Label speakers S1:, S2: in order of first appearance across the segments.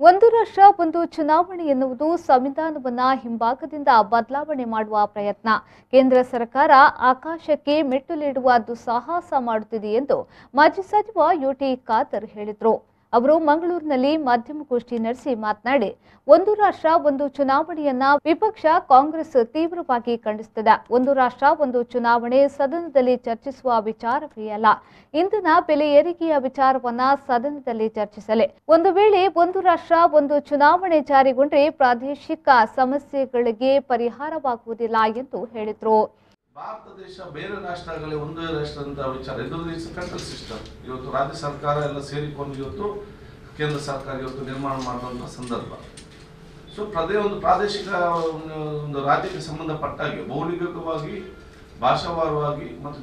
S1: ಒಂದು ರಾಷ್ಟ್ರ ಒಂದು ಚುನಾವಣೆ ಎನ್ನುವುದು ಸಂವಿಧಾನವನ್ನ ಹಿಂಭಾಗದಿಂದ ಬದಲಾವಣೆ ಮಾಡುವ ಪ್ರಯತ್ನ. ಕೇಂದ್ರ ಸರ್ಕಾರ ಆಕಾಶಕ್ಕೆ ಮೆಟ್ಟಲೇಳುವ ದುಸ್ಸಾಹಸ ಮಾಡುತ್ತಿದೆ ಎಂದು ಮಾಜಿ ಸಚಿವ ಯುಟಿ ಖಾದರ್ ಹೇಳಿದರು. ಅವರು ಮಂಗಳೂರಿನಲ್ಲಿ ಮಾಧ್ಯಮಗೋಷ್ಠಿ ನಡೆಸಿ ಮಾತನಾಡಿ, ಒಂದು ರಾಷ್ಟ್ರ ಒಂದು ಚುನಾವಣೆಯನ್ನ ವಿಪಕ್ಷ ಕಾಂಗ್ರೆಸ್ ತೀವ್ರವಾಗಿ ಖಂಡಿಸುತ್ತದೆ. ಒಂದು ರಾಷ್ಟ್ರ ಒಂದು ಚುನಾವಣೆ ಸದನದಲ್ಲಿ ಚರ್ಚಿಸುವ ವಿಚಾರವೇ ಅಲ್ಲ. ಇಂಧನ ಬೆಲೆ ಏರಿಕೆಯ ವಿಚಾರವನ್ನ ಸದನದಲ್ಲಿ ಚರ್ಚಿಸಲಿ. ಒಂದು ವೇಳೆ ಒಂದು ರಾಷ್ಟ್ರ ಒಂದು ಚುನಾವಣೆ ಜಾರಿಗೊಂಡ್ರೆ ಪ್ರಾದೇಶಿಕ ಸಮಸ್ಯೆಗಳಿಗೆ ಪರಿಹಾರವಾಗುವುದಿಲ್ಲ ಎಂದು ಹೇಳಿದರು.
S2: ಭಾರತ ದೇಶ ಬೇರೆ ರಾಷ್ಟ್ರಗಳೇ ಒಂದೇ ರಾಷ್ಟ್ರ ಅಂತ ವಿಚಾರ ಇದು ಸೆಂಟ್ರಲ್ ಸಿಸ್ಟಮ್. ಇವತ್ತು ರಾಜ್ಯ ಸರ್ಕಾರ ಎಲ್ಲ ಸೇರಿಕೊಂಡು ಇವತ್ತು ಕೇಂದ್ರ ಸರ್ಕಾರ ಇವತ್ತು ನಿರ್ಮಾಣ ಮಾಡುವಂಥ ಸಂದರ್ಭ. ಸೊ ಒಂದು ಪ್ರಾದೇಶಿಕ ಒಂದು ರಾಜ್ಯಕ್ಕೆ ಸಂಬಂಧಪಟ್ಟಾಗೆ ಭೌಗೋಳಿಕವಾಗಿ, ಭಾಷಾವಾರವಾಗಿ ಮತ್ತು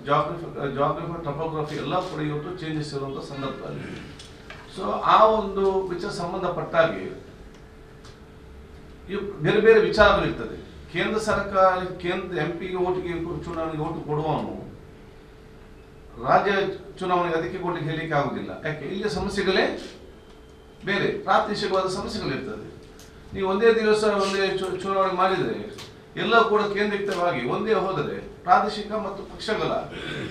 S2: ಜಾಗ್ರಫಿ ಟೊಪೋಗ್ರಫಿ ಎಲ್ಲ ಕೂಡ ಇವತ್ತು ಚೇಂಜಸ್ ಇರುವಂಥ ಸಂದರ್ಭದಲ್ಲಿ ಸೊ ಆ ಒಂದು ವಿಚಾರ ಸಂಬಂಧಪಟ್ಟಾಗೆ ಬೇರೆ ಬೇರೆ ವಿಚಾರಗಳಿರ್ತದೆ. ಕೇಂದ್ರ ಸರ್ಕಾರ ಎಂಪಿಗೆ ಓಟಿಗೆ ಚುನಾವಣೆಗೆ ಓಟು ಕೊಡುವವನು ರಾಜ್ಯ ಚುನಾವಣೆಗೆ ಅದಕ್ಕೆ ಕೊಟ್ಟಿಗೆ ಹೇಳಲಿಕ್ಕೆ ಆಗುದಿಲ್ಲ. ಯಾಕೆ? ಇಲ್ಲಿಯ ಸಮಸ್ಯೆಗಳೇ ಬೇರೆ, ಪ್ರಾದೇಶಿಕವಾದ ಸಮಸ್ಯೆಗಳಿರ್ತದೆ. ನೀವು ಒಂದೇ ದಿವಸ ಒಂದೇ ಚುನಾವಣೆ ಮಾಡಿದರೆ ಎಲ್ಲ ಕೂಡ ಕೇಂದ್ರೀಕೃತವಾಗಿ ಒಂದೇ ಹೋದರೆ ಪ್ರಾದೇಶಿಕ ಮತ್ತು ಪಕ್ಷಗಳ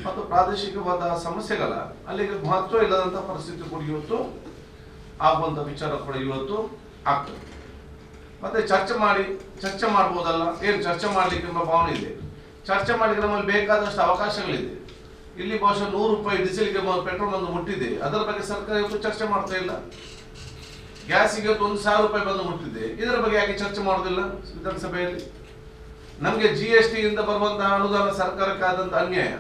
S2: ಮತ್ತು ಪ್ರಾದೇಶಿಕವಾದ ಸಮಸ್ಯೆಗಳ ಅಲ್ಲಿಗೆ ಮಹತ್ವ ಇಲ್ಲದಂಥ ಪರಿಸ್ಥಿತಿ ಕೂಡ ಇವತ್ತು ಆಗುವಂಥ ವಿಚಾರ ಕೂಡ ಇವತ್ತು ಆಗ್ತದೆ. ಮತ್ತೆ ಚರ್ಚೆ ಮಾಡ್ಬೋದಲ್ಲ, ಏನು ಚರ್ಚೆ ಮಾಡಲಿಕ್ಕೆ ಎಂಬ ಭಾವನೆ ಇದೆ. ಚರ್ಚೆ ಮಾಡಲಿಕ್ಕೆ ನಮ್ಮಲ್ಲಿ ಬೇಕಾದಷ್ಟು ಅವಕಾಶಗಳಿದೆ. ಇಲ್ಲಿ ಬಹುಶಃ 100 ರೂಪಾಯಿ ಡೀಸೆಲ್ಗೆ ಪೆಟ್ರೋಲ್ ಬಂದು ಮುಟ್ಟಿದೆ, ಅದರ ಬಗ್ಗೆ ಸರ್ಕಾರ ಇವತ್ತು ಚರ್ಚೆ ಮಾಡ್ತಾ ಇಲ್ಲ. ಗ್ಯಾಸಿಗೆ ಇವತ್ತು 1,000 ರೂಪಾಯಿ ಬಂದು ಮುಟ್ಟಿದೆ, ಇದರ ಬಗ್ಗೆ ಯಾಕೆ ಚರ್ಚೆ ಮಾಡೋದಿಲ್ಲ ವಿಧಾನಸಭೆಯಲ್ಲಿ? ನಮಗೆ GST ಇಂದ ಬರುವಂತಹ ಅನುದಾನ ಸರ್ಕಾರಕ್ಕೆ ಆದಂತ ಅನ್ಯಾಯ,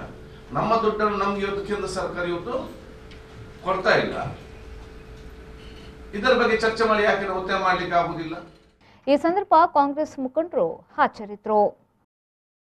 S2: ನಮ್ಮ ದುಡ್ಡನ್ನು ನಮ್ಗೆ ಇವತ್ತು ಕೇಂದ್ರ ಸರ್ಕಾರ ಇವತ್ತು ಕೊಡ್ತಾ ಇಲ್ಲ. ಇದರ ಬಗ್ಗೆ ಚರ್ಚೆ ಮಾಡಿ ಯಾಕೆ ಒತ್ತಾಯ ಮಾಡ್ಲಿಕ್ಕೆ ಆಗುದಿಲ್ಲ?
S1: ಈ ಸಂದರ್ಭ ಕಾಂಗ್ರೆಸ್ ಮುಖಂಡರು ಹಾಜರಿದ್ದರು.